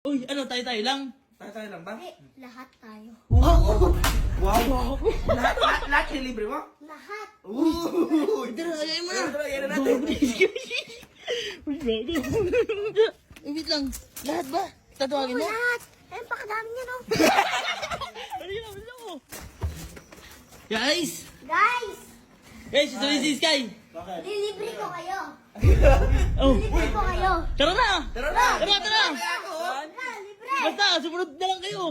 Uy, ano, tayo-tayo lang? Tayo lang ba? Hindi, lahat tayo. Oh! Wow! Lahat libre mo? Lahat. Tara, ayayin mo na. Tara, yan na natin. Uy, gago. Wait lang. Lahat ba? Tatawagin mo? Lahat. Eh, pakadami niya, no? Ano yun? Ano mo? Guys! Guys, Guys, ito yung si Sky. dilibre ko kayo. Oh, Dilibre ko kayo. tara na! Tara na! Tara, tara! Wala, libre. Basta, sumunod na lang kayo.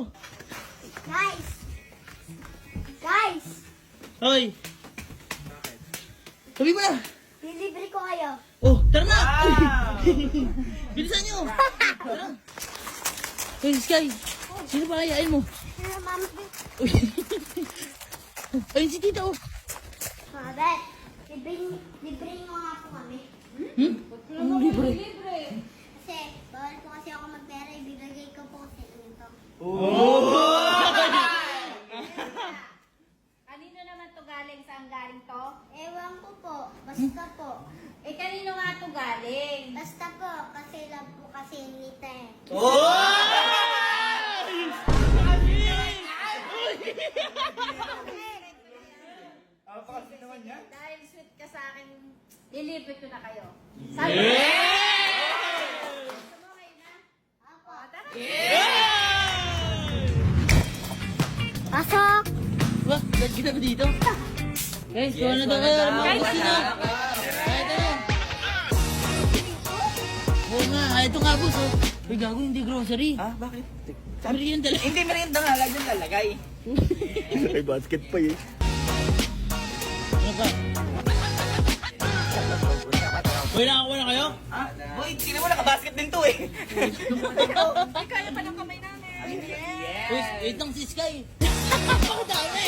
Guys. Guys, Hoy! Sabi mo na! dilibre ko kayo. Oh, tara na! Wow! Bilisan nyo! Tara! Hey, Sky! Sino ba kayain mo? Mama, Uy! Ayun si Tita, oh! Mabet, libre nyo nga po kami. Hmm? Anong libre? Kasi, bawal po kasi ako magpera. Ibibigay ko po kasi ito. Kanino naman to galing? Saan galing to? Ewan ko po. Basta po. Eh, kanino nga to galing? Basta po. Kasi love po kasi nita eh. Kasi naman yan. Dahil sweet ka sa akin, deliver ko na kayo. Sabi Gusto mo kayo na? Ako. Tara. Pasok! Wah, ba't kita ba dito? Guys, kuha na daw kayo. Mga gusto na. Kahit ano. Oo nga, ito nga boss, oh. Uy, gago, hindi grocery. Ah, bakit? Merienda lang. Hindi merienda nga, lagyan lalagay. May basket pa eh. Ano pa? Uy, nakakuha na kayo? Ah, boy, sino mo nakabasket din to eh. Ay, kaya pa ng kamay namin. Uy, wait lang si Sky. Ako dami.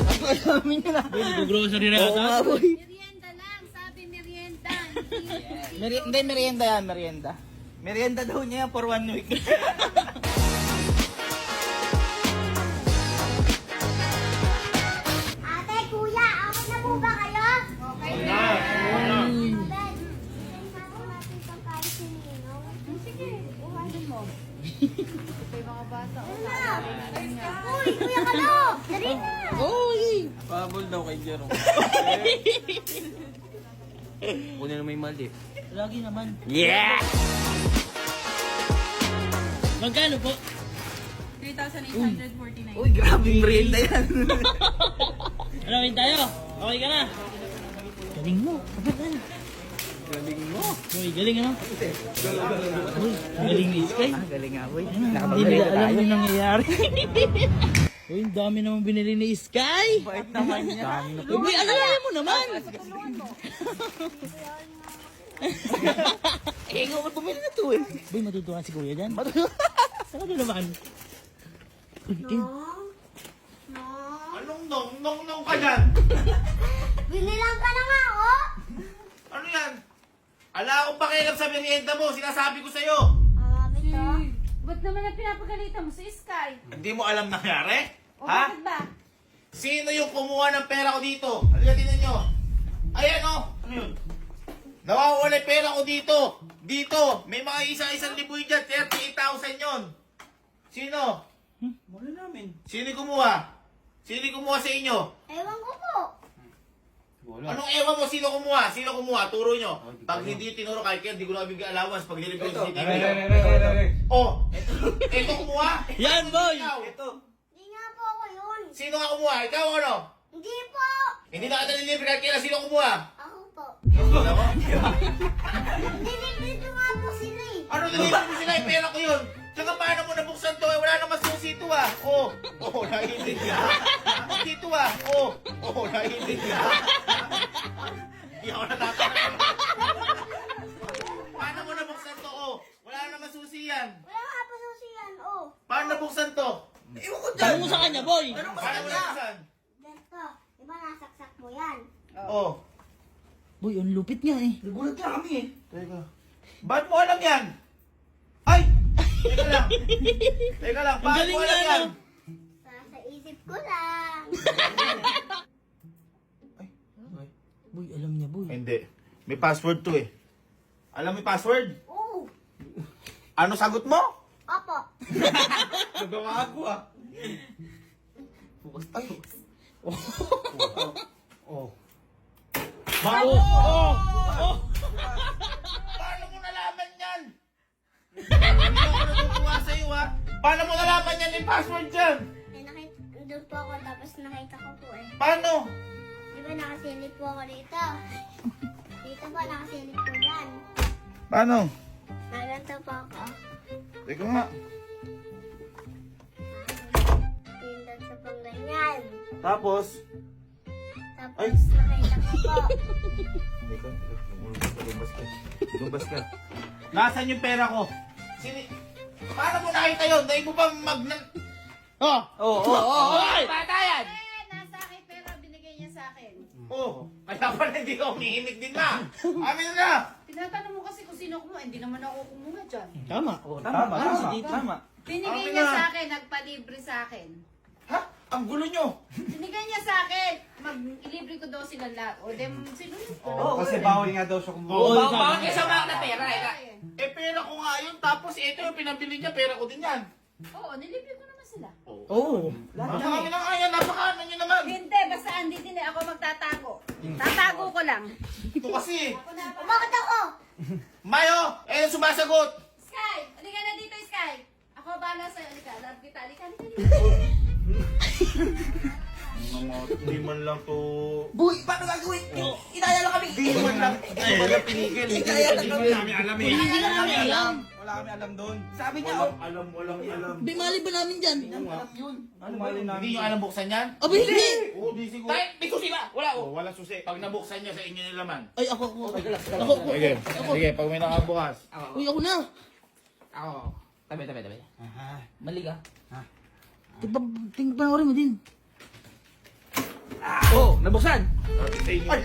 Ang dami nyo na. Uy, grocery na Oo yata. nga, boy. Merienda lang. Sabi merienda. Hindi, merienda yan, merienda. Merienda daw niya yan for 1 week. Ate, kuya, okay na po ba kayo? Okay na. Mabet, send na po natin itong kain si Ninong. Sige, uhanin mo. Ito yung mga bata. Uy, kuya Kalo! Dali na! Uy! Pabol daw kay Jerome. Kunin na may mali. Lagi naman. Yeah! Magkano po? 3,849. Uy, grabe merienda yan. Ano, wait tayo? Okay ka na? Galing mo. Kapag ano? Galing mo. Uy, galing ano? Uy, galing ni Sky. Ah, galing nga, boy. Hindi nila Nakapag-merienda alam tayo. yung nangyayari. Uy, ang dami naman binili ni Sky. Bait naman niya. Uy, alalayan mo naman. Eh, ikaw ka bumili na to eh. Uy, matutuwa si Kuya dyan. Saka doon naman. Uy, Nong? Nong? Anong nong ka dyan? Binilang ka na nga, oh! Ano yan? Ala akong pakialam sa merienda mo, sinasabi ko sa'yo. Mabet, oh. Ba't naman ang pinapagalitan mo si Sky? Hindi mo alam nangyari? O Ha? bakit ba? Sino yung kumuha ng pera ko dito? Halika, tingnan nyo. Ayan o. Ano yun? Nawawala yung pera ko dito. Dito. May mga isa-isang liboy dyan. 38,000 yun. Sino? Wala namin. Sino yung kumuha? Sino yung kumuha sa inyo? Ewan ko po. Anong ewan mo? Sino kumuha? Sino kumuha? Turo nyo. Pag hindi tinuro kahit kaya, hindi ko na bibigyan allowance pag nilibig ko si TV. Oh, ito kumuha? yan, boy! Ikaw. Ito. Hindi nga po ako yun. Sino nga kumuha? Ikaw o ano? Hindi po. Hindi na kita nilibre kahit kaya. Sino kumuha? Ako po. Ano mo? Dilibre ko nga po sila eh. Ano nilibre mo sila? Yung pera ko yun. Tsaka paano mo nabuksan to? Eh, wala naman susi ito ah. Oh, nahilig ka. Dito ah. Oh, nahilig ka. Hindi ako natatakot. Paano mo nabuksan to? Oh, wala naman susi yan. Wala nga po susiyan, oh. Paano nabuksan to? Iwan ko dyan. Tanong mo sa kanya, boy! Paano mo nabuksan? Ganito. Diba nasaksak mo yan? Oh. Boy, ang lupit niya eh. Nagulat na kami eh. Teka. Ba't mo alam yan? Ay! Teka lang. Teka lang. Ang Ba't galing mo alam nga, yan? no? Sa isip ko lang. Boy, alam niya, boy. Hindi. May password to eh. Alam mo yung password? Oh. Ano sagot mo? Opo. Nagawa ako ah. Ay. Oh. Paano mo nalaman yan? Hindi ako natutuwa sa'yo ha. Paano mo nalaman yan yung password dyan? Eh, doon po ako tapos nakita ko po eh. Paano? Di ba nakasilip po ako dito? Dito po nakasilip po dyan. Paano? Naganto po ako. Teka nga. Pindot sa pang ganyan. Tapos? Tapos Ay. nakita ko po. Teka, lumbas ka. Nasaan yung pera ko? Paano mo nakita yun? Dahil mo ba Bata yan! Nasa akin pero binigay niya sa akin. Oh, kaya pala hindi ka umihinig din na. Amin na. Tinatanong mo kasi kung sino kumuha, hindi naman ako kumuha dyan. Tama. Tama. Binigay Akin niya na. sa akin, nagpalibre sa akin. Ha? Ang gulo nyo. Binigay niya sa akin, mag-ilibre ko daw sila lahat. O, dem, sinunod ko. Kasi bawal nga daw siya kumuha. Oo, bawal kayo sa mga na pera. Eh, pera ko nga yun. Tapos ito yung pinabili niya. Pera ko din yan. Oo, nilibre ko naman sila. Oo. Kami na nga yan. Napakaano nyo naman. Hindi, basta andito din ako magtatago. Tatago ko lang. Ito kasi. Bakit ako? Mayo, eh sumasagot. Sky! Halika na dito, Sky! Ako bahala sa'yo. Halika, love kita. Halika. Hindi man lang to. Boy, paano gagawin? Inaya lang kami. Hindi man lang. Hindi man lang pinigil. Inaya lang kami. namin alam eh. Hindi na namin alam. Wala kami alam doon. Sabi niya, Walang alam. Bimali ba namin dyan? Ano mali namin? Hindi nyo alam buksan yan? Aba, hindi. Oo, di siguro. Tay, may susi ba? Wala. Oh, wala susi. Pag nabuksan niya sa inyo nilaman. Ay, ako. Sige, sige, pag may nakabukas. Uy, ako na. Ako. Tabi. Mali ka. Tingnan mo din. Oh, nabuksan. Sa inyo. Ay,